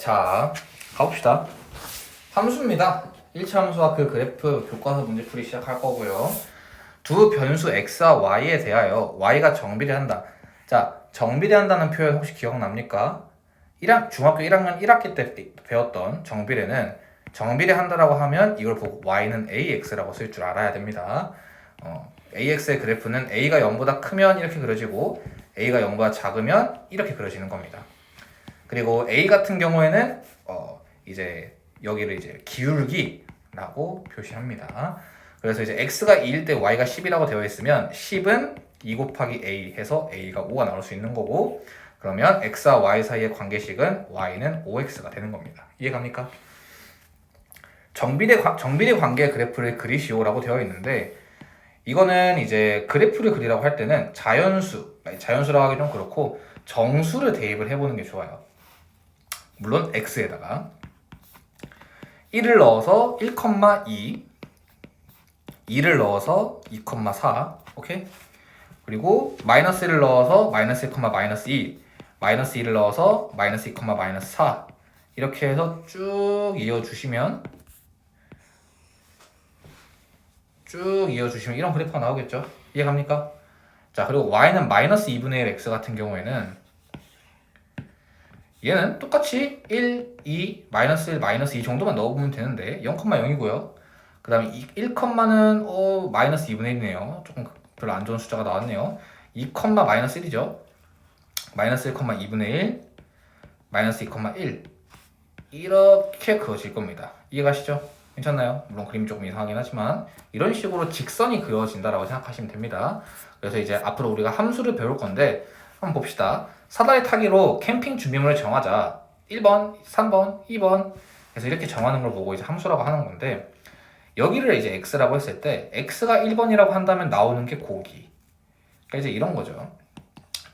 자, 가봅시다. 함수입니다. 1차 함수와 그 그래프 교과서 문제풀이 시작할 거고요. 두 변수 x와 y에 대하여 y가 정비례한다. 자, 정비례한다는 표현 혹시 기억납니까? 중학교 1학년 1학기 때 배웠던 정비례는 정비례한다라고 하면 이걸 보고 y는 ax라고 쓸 줄 알아야 됩니다. ax의 그래프는 a가 0보다 크면 이렇게 그려지고 a가 0보다 작으면 이렇게 그려지는 겁니다. 그리고 a 같은 경우에는 이제 여기를 이제 기울기라고 표시합니다. 그래서 이제 x가 2일 때 y가 10이라고 되어 있으면 10은 2 곱하기 a 해서 a가 5가 나올 수 있는 거고, 그러면 x와 y 사이의 관계식은 y는 5x가 되는 겁니다. 이해갑니까? 정비례 관계 그래프를 그리시오라고 되어 있는데, 이거는 이제 그래프를 그리라고 할 때는 자연수라고 하기 좀 그렇고 정수를 대입을 해보는 게 좋아요. 물론 x에다가 1을 넣어서 1,2, 2를 넣어서 2,4, 오케이? 그리고 마이너스 1을 넣어서 마이너스 1, 마이너스 2, 마이너스 2를 넣어서 마이너스 2, 마이너스 4 이렇게 해서 쭉 이어주시면 이런 그래프가 나오겠죠? 이해갑니까? 자, 그리고 y는 마이너스 2분의 1 x 같은 경우에는 얘는 똑같이 1, 2, 마이너스 1, 마이너스 2 정도만 넣어보면 되는데 0,0이고요. 그 다음에 1,는 마이너스 2분의 1이네요. 조금 별로 안 좋은 숫자가 나왔네요. 2, 마이너스 1이죠. 마이너스 1, 2분의 1, 마이너스 2, 1 이렇게 그어질 겁니다. 이해가시죠? 괜찮나요? 물론 그림이 조금 이상하긴 하지만 이런 식으로 직선이 그어진다라고 생각하시면 됩니다. 그래서 이제 앞으로 우리가 함수를 배울 건데 한번 봅시다. 사다리 타기로 캠핑 준비물을 정하자. 1번, 3번, 2번 그래서 이렇게 정하는 걸 보고 이제 함수라고 하는 건데, 여기를 이제 x라고 했을 때 x가 1번이라고 한다면 나오는 게 고기. 그러니까 이제 이런 거죠.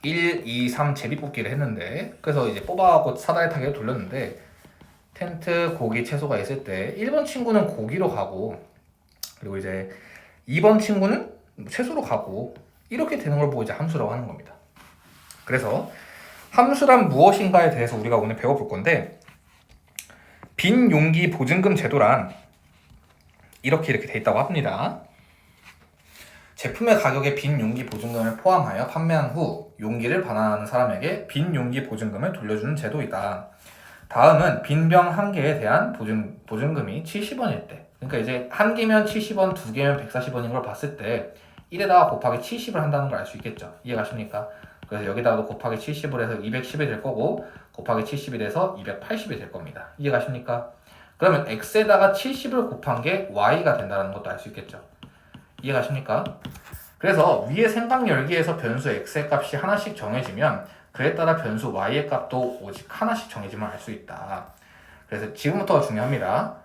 1, 2, 3 제비뽑기를 했는데, 그래서 이제 뽑아갖고 사다리 타기를 돌렸는데 텐트, 고기, 채소가 있을 때 1번 친구는 고기로 가고, 그리고 이제 2번 친구는 채소로 가고, 이렇게 되는 걸 보고 이제 함수라고 하는 겁니다. 그래서 함수란 무엇인가에 대해서 우리가 오늘 배워볼 건데, 빈 용기 보증금 제도란 이렇게 돼 있다고 합니다. 제품의 가격에 빈 용기 보증금을 포함하여 판매한 후 용기를 반환하는 사람에게 빈 용기 보증금을 돌려주는 제도이다. 다음은 빈병 한 개에 대한 보증금이 70원일 때, 그러니까 이제 한 개면 70원, 두 개면 140원인 걸 봤을 때 1에다가 곱하기 70을 한다는 걸 알 수 있겠죠. 이해가십니까? 그래서 여기다가도 곱하기 70을 해서 210이 될 거고, 곱하기 70이 돼서 280이 될 겁니다. 이해가십니까? 그러면 x에다가 70을 곱한 게 y가 된다는 것도 알 수 있겠죠. 이해가십니까? 그래서 위에 생각 열기에서 변수 x의 값이 하나씩 정해지면 그에 따라 변수 y의 값도 오직 하나씩 정해지면 알 수 있다. 그래서 지금부터가 중요합니다.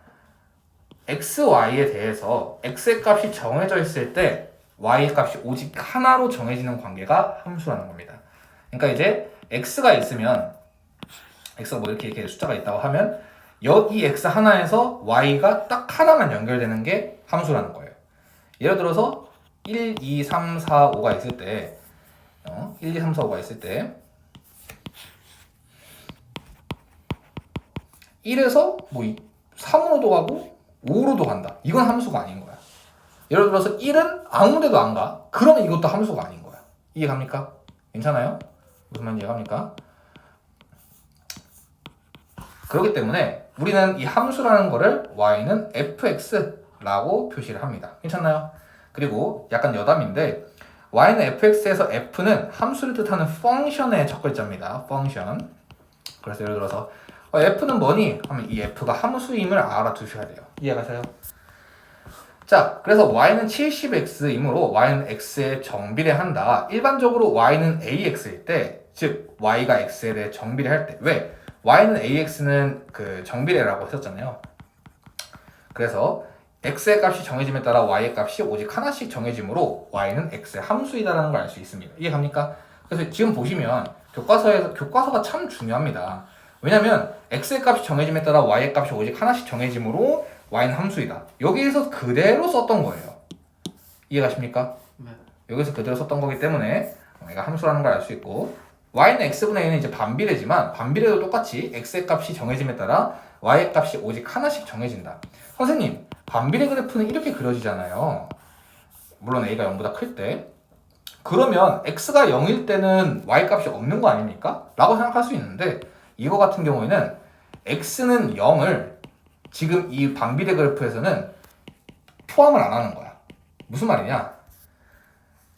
x, y에 대해서 x의 값이 정해져 있을 때 y의 값이 오직 하나로 정해지는 관계가 함수라는 겁니다. 그러니까 이제 x가 있으면, x가 뭐 이렇게 숫자가 있다고 하면 이 x 하나에서 y가 딱 하나만 연결되는 게 함수라는 거예요. 예를 들어서 1, 2, 3, 4, 5가 있을 때 1, 2, 3, 4, 5가 있을 때 1에서 뭐 3으로도 가고 5로도 간다. 이건 함수가 아닌 거야. 예를 들어서 1은 아무 데도 안 가. 그러면 이것도 함수가 아닌 거야. 이해갑니까? 괜찮아요? 무슨 말인지 이해갑니까? 그렇기 때문에 우리는 이 함수라는 거를 y는 fx라고 표시를 합니다. 괜찮나요? 그리고 약간 여담인데 y는 fx에서 f는 함수를 뜻하는 펑션의 첫 글자입니다. 펑션. 그래서 예를 들어서 f는 뭐니? 하면 이 f가 함수임을 알아두셔야 돼요. 이해가세요? 자, 그래서 y는 70x이므로 y는 x에 정비례한다. 일반적으로 y는 ax일 때, 즉 y가 x에 대해 정비례할 때, 왜? y는 ax는 그 정비례라고 했었잖아요. 그래서 x의 값이 정해짐에 따라 y의 값이 오직 하나씩 정해지므로 y는 x의 함수이다라는 걸 알 수 있습니다. 이해갑니까? 그래서 지금 보시면 교과서가 참 중요합니다. 왜냐면 x의 값이 정해짐에 따라 y의 값이 오직 하나씩 정해지므로 y는 함수이다. 여기에서 그대로 썼던 거예요. 이해가십니까? 네. 여기서 그대로 썼던 거기 때문에 얘가 함수라는 걸 알 수 있고, y는 x분의 1은 이제 반비례지만 반비례도 똑같이 x의 값이 정해짐에 따라 y의 값이 오직 하나씩 정해진다. 선생님, 반비례 그래프는 이렇게 그려지잖아요. 물론 a가 0보다 클 때. 그러면 x가 0일 때는 y 값이 없는 거 아닙니까? 라고 생각할 수 있는데 이거 같은 경우에는 x는 0을 지금 이 반비례 그래프에서는 포함을 안 하는 거야. 무슨 말이냐?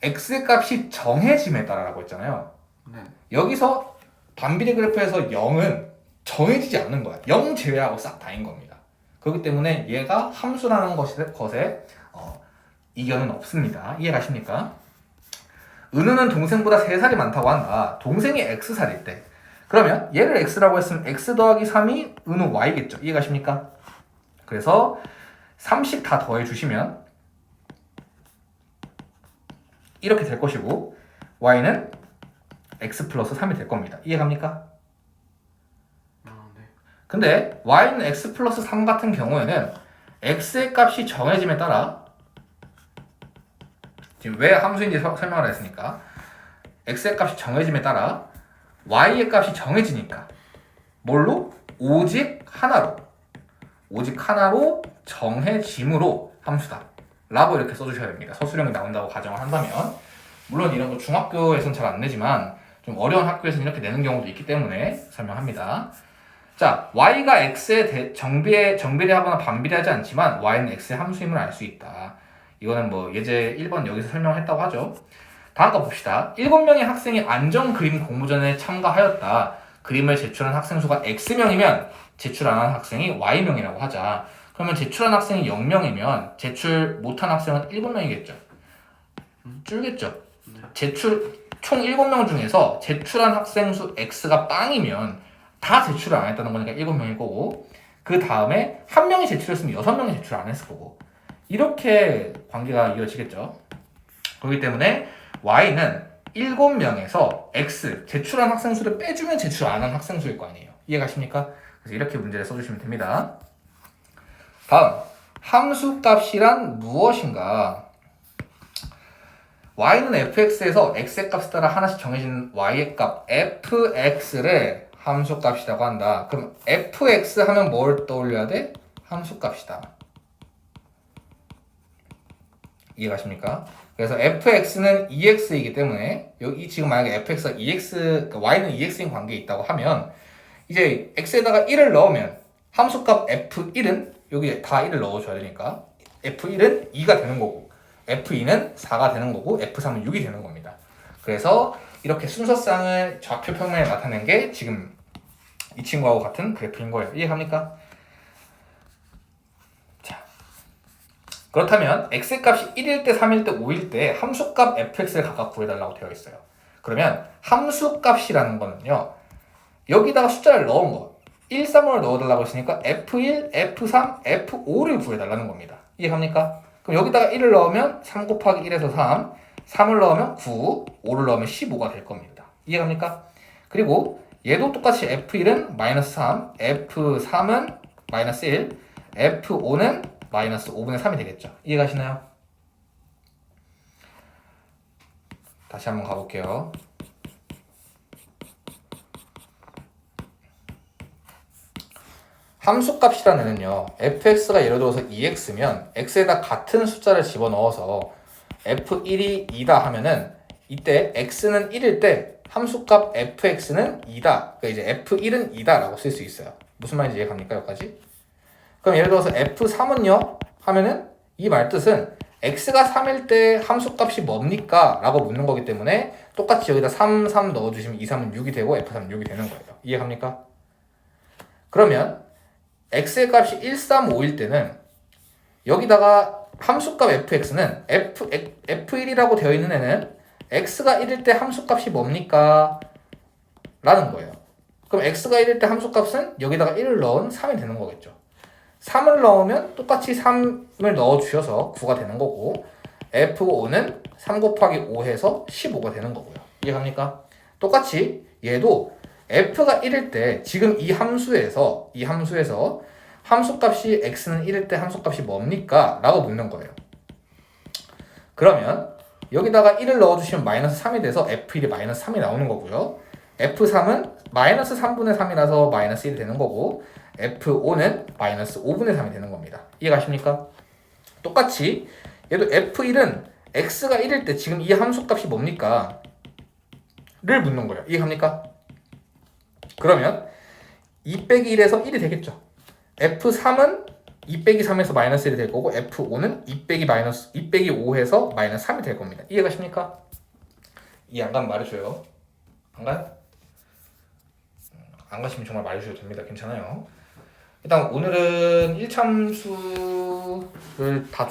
x의 값이 정해짐에 따라라고 했잖아요. 네. 여기서 반비례 그래프에서 0은 정해지지 않는 거야. 0 제외하고 싹 다인 겁니다. 그렇기 때문에 얘가 함수라는 것에 이견은 없습니다. 이해가십니까? 은우는 동생보다 3살이 많다고 한다. 동생이 x살일 때. 그러면 얘를 x라고 했으면 x 더하기 3이 은우 y겠죠. 이해가십니까? 그래서 30 다 더해주시면 이렇게 될 것이고 y는 x 플러스 3이 될 겁니다. 이해갑니까? 네. 근데 y는 x 플러스 3 같은 경우에는 x의 값이 정해짐에 따라 지금 왜 함수인지 설명을 했으니까 x의 값이 정해짐에 따라 y의 값이 정해지니까 뭘로? 오직 하나로 정해짐으로 함수다 라고 이렇게 써주셔야 됩니다. 서술형이 나온다고 가정을 한다면. 물론 이런 거 중학교에서는 잘 안 내지만 좀 어려운 학교에서는 이렇게 내는 경우도 있기 때문에 설명합니다. 자, y가 x에 정비례하거나 반비례하지 않지만 y는 x의 함수임을 알 수 있다. 이거는 뭐 예제 1번 여기서 설명했다고 하죠. 다음 거 봅시다. 7명의 학생이 안전 그림 공모전에 참가하였다. 그림을 제출한 학생 수가 x명이면 제출 안 한 학생이 y명이라고 하자. 그러면 제출한 학생이 0명이면 제출 못한 학생은 7명이겠죠. 줄겠죠. 총 7명 중에서 제출한 학생 수 x가 빵이면 다 제출을 안 했다는 거니까 7명일 거고, 그 다음에 한 명이 제출했으면 6명이 제출 안 했을 거고, 이렇게 관계가 이어지겠죠. 그렇기 때문에 y는 7명에서 x, 제출한 학생 수를 빼주면 제출 안 한 학생 수일 거 아니에요. 이해가십니까? 그래서 이렇게 문제를 써주시면 됩니다. 다음, 함수값이란 무엇인가? y는 fx에서 x의 값에 따라 하나씩 정해진 y의 값 fx를 함수값이라고 한다. 그럼 fx 하면 뭘 떠올려야 돼? 함수값이다. 이해가십니까? 그래서 fx는 ex이기 때문에 여기 지금 만약에 fx가 그러니까 y는 ex인 관계에 있다고 하면 이제 x에다가 1을 넣으면 함수값 f1은 여기 다 1을 넣어줘야 되니까 f1은 2가 되는 거고 f2는 4가 되는 거고 f3은 6이 되는 겁니다. 그래서 이렇게 순서상을 좌표 평면에 나타낸 게 지금 이 친구하고 같은 그래프인 거예요. 이해갑니까? 자, 그렇다면 x의 값이 1일 때, 3일 때, 5일 때 함수값 fx를 각각 구해달라고 되어 있어요. 그러면 함수값이라는 거는요, 여기다가 숫자를 넣은 거 1, 3을 넣어달라고 했으니까 F1, F3, F5를 구해달라는 겁니다. 이해갑니까? 그럼 여기다가 1을 넣으면 3 곱하기 1에서 3, 3을 넣으면 9, 5를 넣으면 15가 될 겁니다. 이해갑니까? 그리고 얘도 똑같이 F1은 마이너스 3, F3은 마이너스 1, F5는 마이너스 5분의 3이 되겠죠. 이해가시나요? 다시 한번 가볼게요. 함수값이라는 애는요, fx가 예를 들어서 2x면 x에다 같은 숫자를 집어넣어서 f1이 2다 하면은 이때 x는 1일 때 함수값 fx는 2다. 그러니까 이제 f1은 2다 라고 쓸 수 있어요. 무슨 말인지 이해갑니까? 여기까지? 그럼 예를 들어서 f3은요 하면은 이 말뜻은 x가 3일 때 함수값이 뭡니까? 라고 묻는 거기 때문에 똑같이 여기다 3, 3 넣어주시면 2, 3은 6이 되고 f3은 6이 되는 거예요. 이해갑니까? 그러면 x의 값이 1, 3, 5일 때는 여기다가 함수값 fx는 f1이라고 되어 있는 애는 x가 1일 때 함수값이 뭡니까? 라는 거예요. 그럼 x가 1일 때 함수값은 여기다가 1을 넣은 3이 되는 거겠죠. 3을 넣으면 똑같이 3을 넣어주셔서 9가 되는 거고 f5는 3 곱하기 5 해서 15가 되는 거고요. 이해갑니까? 똑같이 얘도 f가 1일 때 지금 이 함수에서 함수값이 x는 1일 때 함수값이 뭡니까? 라고 묻는 거예요. 그러면 여기다가 1을 넣어주시면 마이너스 3이 돼서 f1이 마이너스 3이 나오는 거고요. F3은 마이너스 3분의 3이라서 마이너스 1이 되는 거고 F5는 마이너스 5분의 3이 되는 겁니다. 이해가십니까? 똑같이 얘도 F1은 x가 1일 때 지금 이 함수값이 뭡니까? 를 묻는 거예요. 이해갑니까? 그러면 2 빼기 1에서 1이 되겠죠. F3은 2 빼기 3에서 마이너스 1이 될 거고 F5는 2 빼기 5에서 마이너스 3이 될 겁니다. 이해가십니까? 이해 안 가면 말해줘요. 안 가요? 안 가시면 정말 말해주셔도 됩니다. 괜찮아요. 일단 오늘은 1참수를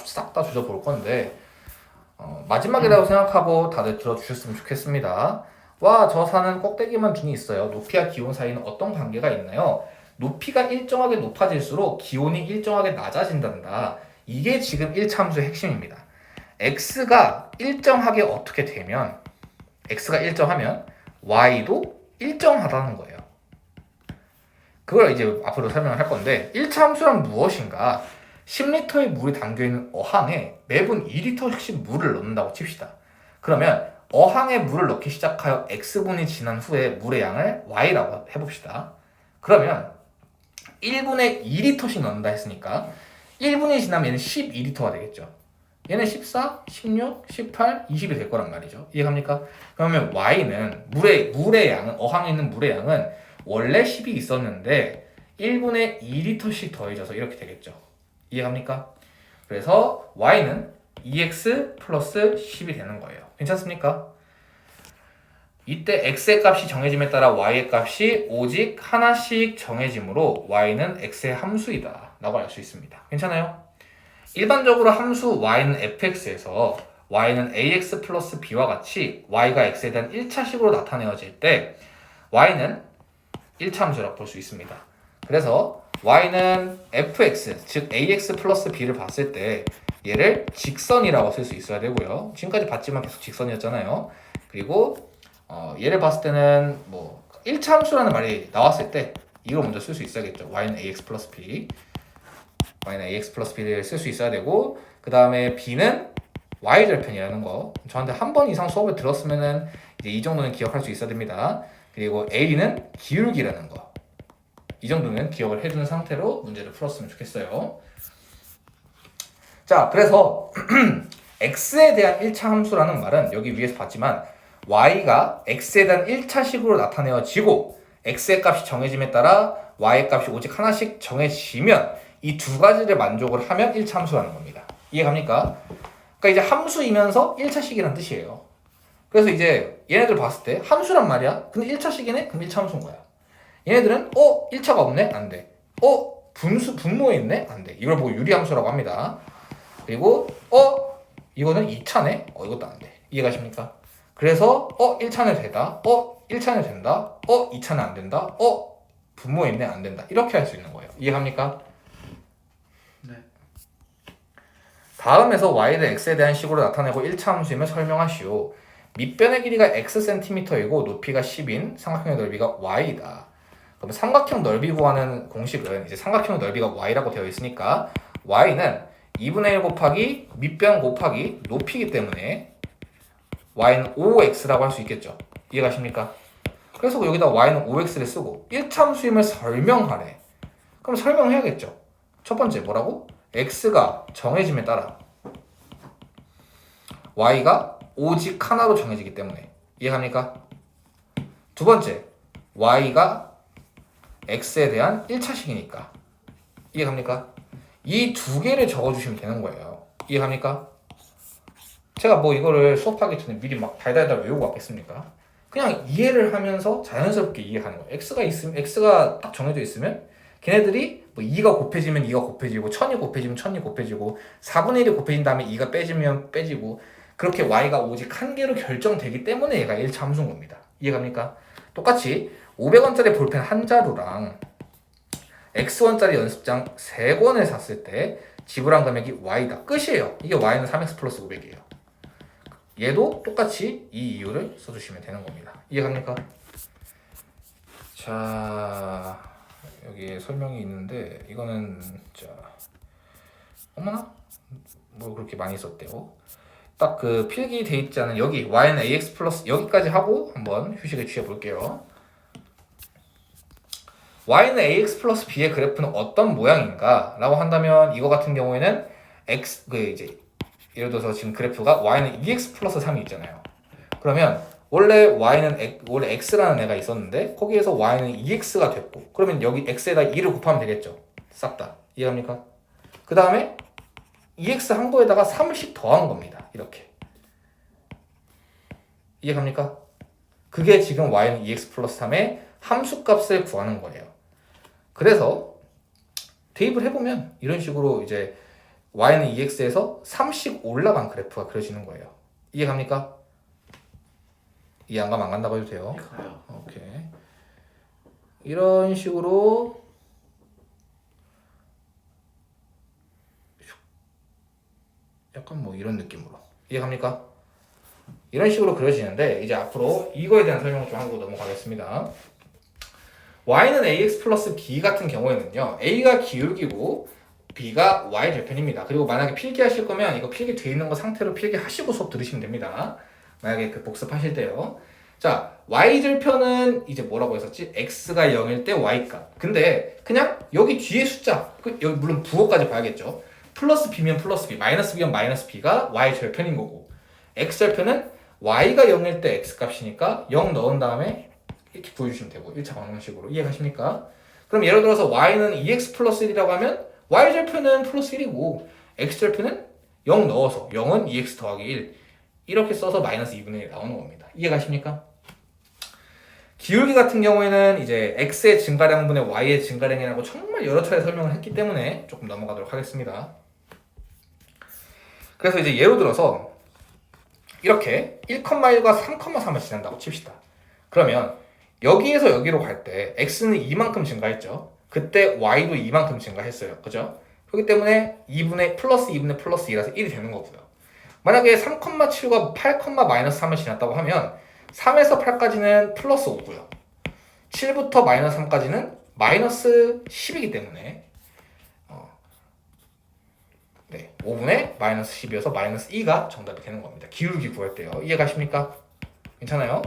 싹 다 조져볼 건데 마지막이라고 생각하고 다들 들어주셨으면 좋겠습니다. 와, 저 산은 꼭대기만 둔이 있어요. 높이와 기온 사이는 어떤 관계가 있나요? 높이가 일정하게 높아질수록 기온이 일정하게 낮아진단다. 이게 지금 1참수의 핵심입니다. x가 일정하게 어떻게 되면 x가 일정하면 y도 일정하다는 거예요. 그걸 이제 앞으로 설명을 할 건데 1참수란 무엇인가? 10리터의 물이 담겨있는 어항에 매분 2리터씩 물을 넣는다고 칩시다. 그러면 어항에 물을 넣기 시작하여 x분이 지난 후에 물의 양을 y라고 해봅시다. 그러면 1분에 2리터씩 넣는다 했으니까 1분이 지나면 얘는 12리터가 되겠죠. 얘는 14, 16, 18, 20이 될 거란 말이죠. 이해갑니까? 그러면 y는 물의 양은 어항에 있는 물의 양은 원래 10이 있었는데 1분에 2리터씩 더해져서 이렇게 되겠죠. 이해갑니까? 그래서 y는 2x 플러스 10이 되는 거예요. 괜찮습니까? 이때 x의 값이 정해짐에 따라 y의 값이 오직 하나씩 정해지므로 y는 x의 함수이다 라고 알 수 있습니다. 괜찮아요? 일반적으로 함수 y는 fx에서 y는 ax 플러스 b와 같이 y가 x에 대한 1차식으로 나타내어질 때 y는 1차함수라고 볼 수 있습니다. 그래서 y는 fx, 즉 ax 플러스 b를 봤을 때 얘를 직선이라고 쓸 수 있어야 되고요. 지금까지 봤지만 계속 직선이었잖아요. 그리고 얘를 봤을 때는 뭐 1차함수라는 말이 나왔을 때 이걸 먼저 쓸 수 있어야겠죠. y는 ax 플러스 b, y는 ax 플러스 b를 쓸 수 있어야 되고 그 다음에 b는 y절편이라는 거 저한테 한 번 이상 수업을 들었으면은 이제 이 정도는 기억할 수 있어야 됩니다. 그리고 a는 기울기라는 거. 이 정도는 기억을 해두는 상태로 문제를 풀었으면 좋겠어요. 자, 그래서 x에 대한 1차 함수라는 말은 여기 위에서 봤지만 y가 x에 대한 1차식으로 나타내어지고 x의 값이 정해짐에 따라 y의 값이 오직 하나씩 정해지면 이 두 가지를 만족을 하면 1차 함수라는 겁니다. 이해갑니까? 그러니까 이제 함수이면서 1차식이라는 뜻이에요. 그래서 이제 얘네들 봤을 때 함수란 말이야. 근데 1차식이네? 그럼 1차 함수인 거야. 얘네들은 1차가 없네? 안 돼. 분모에 있네? 안 돼. 이걸 보고 유리함수라고 합니다. 그리고 이거는 2차네? 이것도 안 돼. 이해가십니까? 그래서 1차는 되다. 1차는 된다. 2차는 안 된다. 분모에 있네? 안 된다. 이렇게 할 수 있는 거예요. 이해합니까? 네. 다음에서 y를 x에 대한 식으로 나타내고 1차 함수임을 설명하시오. 밑변의 길이가 xcm이고 높이가 10인 삼각형의 넓이가 y이다. 그럼 삼각형 넓이 구하는 공식은 이제 삼각형 넓이가 y라고 되어 있으니까 y는 2분의 1 곱하기 밑변 곱하기 높이기 때문에 y는 5x라고 할 수 있겠죠. 이해가십니까? 그래서 여기다 y는 5x를 쓰고 1차 함수임을 설명하래. 그럼 설명해야겠죠. 첫 번째 뭐라고? x가 정해짐에 따라 y가 오직 하나로 정해지기 때문에 이해합니까? 두 번째 y가 x에 대한 1차식이니까 이해합니까? 이 두 개를 적어주시면 되는 거예요. 이해합니까? 제가 뭐 이거를 수업하기 전에 미리 막 달달달 외우고 왔겠습니까? 그냥 이해를 하면서 자연스럽게 이해하는 거예요. x가 딱 정해져 있으면 걔네들이 뭐 2가 곱해지면 2가 곱해지고 1000이 곱해지면 1000이 곱해지고 4분의 1이 곱해진 다음에 2가 빼지면 빼지고 그렇게 y가 오직 한 개로 결정되기 때문에 얘가 1차 함수인 겁니다. 이해갑니까? 똑같이 500원짜리 볼펜 한 자루랑 X원짜리 연습장 3권을 샀을 때 지불한 금액이 y다. 끝이에요. 이게 y는 3x 플러스 500이에요. 얘도 똑같이 이 이유를 써주시면 되는 겁니다. 이해갑니까? 자, 여기에 설명이 있는데 이거는 자, 어머나? 뭐 그렇게 많이 썼대요. 딱 그 필기 돼 있지 않은 여기 y는 ax 플러스 여기까지 하고 한번 휴식을 취해 볼게요. y는 ax 플러스 b의 그래프는 어떤 모양인가? 라고 한다면 이거 같은 경우에는 x 이제 예를 들어서 지금 그래프가 y는 2x 플러스 3이 있잖아요. 그러면 원래 x라는 애가 있었는데 거기에서 y는 2x가 됐고 그러면 여기 x에다 2를 곱하면 되겠죠. 싹 다. 이해합니까? 그 다음에 2x 한 거에다가 3씩 더한 겁니다. 이렇게. 이해갑니까? 그게 지금 y는 2x 플러스 3의 함수값을 구하는 거예요. 그래서 대입을 해보면 이런 식으로 이제 y는 2x에서 3씩 올라간 그래프가 그려지는 거예요. 이해갑니까? 이해 안 가면 안 간다고 해도 돼요. 가요. 오케이. 이런 식으로 약간 뭐 이런 느낌으로 이해갑니까? 이런 식으로 그려지는데 이제 앞으로 이거에 대한 설명을 좀 하고 넘어가겠습니다. y는 ax 플러스 b 같은 경우에는요. a가 기울기고 b가 y 절편입니다. 그리고 만약에 필기하실 거면 이거 필기 돼 있는 거 상태로 필기하시고 수업 들으시면 됩니다. 만약에 그 복습하실 때요. 자, y 절편은 이제 뭐라고 했었지? x가 0일 때 y값. 근데 그냥 여기 뒤에 숫자, 여기 물론 부호까지 봐야겠죠. 플러스 b면 플러스 b, 마이너스 b면 마이너스 b가 y 절편인 거고 x 절편은 y가 0일 때 x값이니까 0 넣은 다음에 이렇게 구해주시면 되고 1차 방정식으로 이해가십니까? 그럼 예를 들어서 y는 2x 플러스 1이라고 하면 y 절편은 플러스 1이고 x 절편은 0 넣어서 0은 2x 더하기 1 이렇게 써서 마이너스 2분의 1 나오는 겁니다. 이해가십니까? 기울기 같은 경우에는 이제 x의 증가량분의 y의 증가량이라고 정말 여러 차례 설명을 했기 때문에 조금 넘어가도록 하겠습니다. 그래서 이제 예로 들어서 이렇게 1,1과 3,3을 지난다고 칩시다. 그러면 여기에서 여기로 갈 때 x는 이만큼 증가했죠. 그때 y도 이만큼 증가했어요. 그죠? 그렇기 때문에 2분의 플러스 2분의 플러스 2라서 1이 되는 거고요. 만약에 3,7과 8, 마이너스 3을 지났다고 하면 3에서 8까지는 플러스 5고요. 7부터 마이너스 3까지는 마이너스 10이기 때문에 5분의 마이너스 10이어서 마이너스 2가 정답이 되는 겁니다. 기울기 구할 때요. 이해가십니까? 괜찮아요?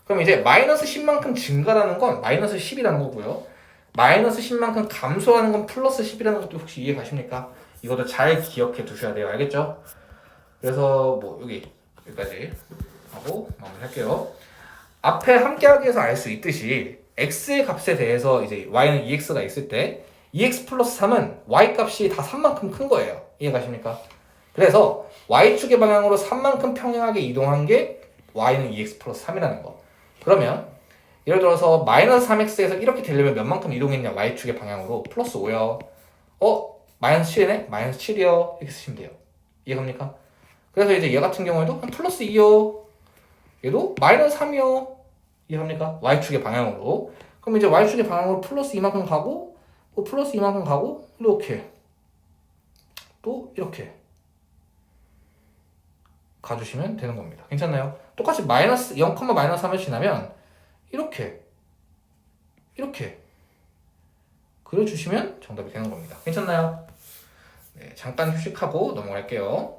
그럼 이제 마이너스 10만큼 증가라는 건 마이너스 10이라는 거고요. 마이너스 10만큼 감소하는 건 플러스 10이라는 것도 혹시 이해가십니까? 이것도 잘 기억해 두셔야 돼요. 알겠죠? 그래서 뭐 여기까지 하고 마무리할게요. 앞에 함께하기 위해서 알 수 있듯이 x의 값에 대해서 이제 y는 2x가 있을 때 2x 플러스 3은 y 값이 다 3만큼 큰 거예요. 이해가십니까? 그래서 y축의 방향으로 3만큼 평행하게 이동한 게 y는 2x 플러스 3이라는 거. 그러면 예를 들어서 마이너스 3x에서 이렇게 되려면 몇 만큼 이동했냐 y축의 방향으로 플러스 5요. 마이너스 7이네? 마이너스 7이요. 이렇게 쓰시면 돼요. 이해갑니까? 그래서 이제 얘 같은 경우에도 한 플러스 2요. 얘도 마이너스 3이요. 이해합니까? y축의 방향으로. 그럼 이제 y축의 방향으로 플러스 2만큼 가고 플러스 2만큼 가고 이렇게 또 이렇게 가주시면 되는 겁니다. 괜찮나요? 똑같이 마이너스 0, 마이너스 3을 지나면 이렇게 그려주시면 정답이 되는 겁니다. 괜찮나요? 네, 잠깐 휴식하고 넘어갈게요.